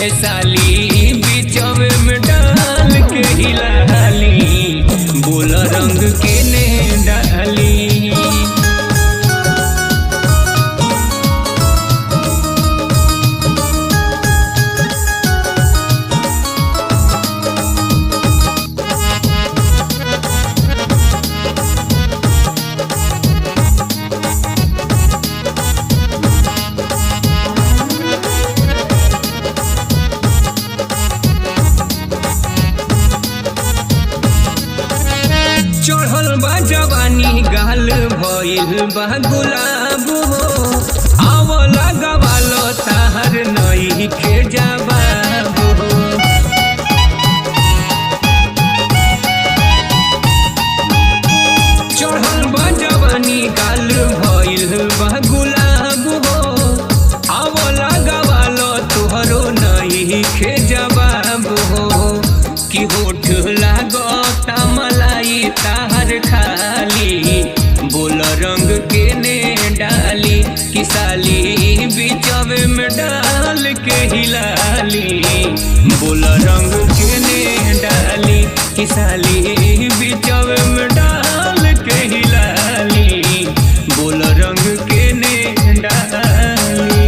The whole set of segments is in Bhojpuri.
साली बिचवे में डाल के हिलाली, बोल रंग के ने डाली। चढ़ल बा जवानी गाल भइल बा गुलाब हो, आवला गवालो ताहर नई के जवाब हो। चढ़ल बा जवानी गाल भइल बा गुलाब हो, आवला गवालो तुहरो नई के जवाब हो। कि होठ लागता मलाई ताहर खाली, बोल रंग के ने डाली। कि साली बिचवे में डाल के हिलाली, बोल रंग के ने डाली। कि साली बिचवे में डाल के हिलाली, बोल रंग के ने डाली।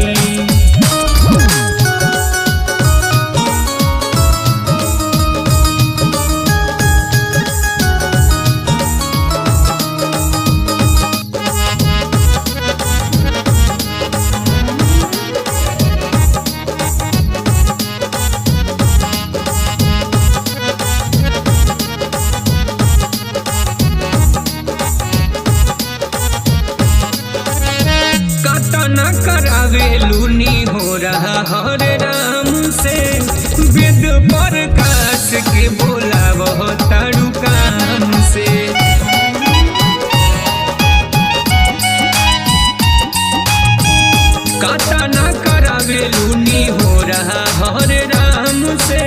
न करावे लूनी हो रहा हरे राम से, वेद प्रकाश के बोला वह तारू काम से। काटा न करावे लूनी हो रहा हरे राम से,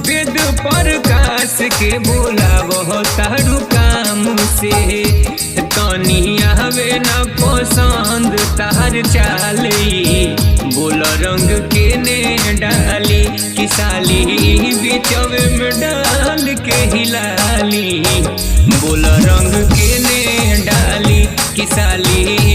वेद प्रकाश के बोला वह तारू काम से। तनी आवे न पसंद तार चाली, बोल रंग के ने डाली। कि साली बिचवे में डाल के हिलाली, बोल रंग के ने डाली। कि साली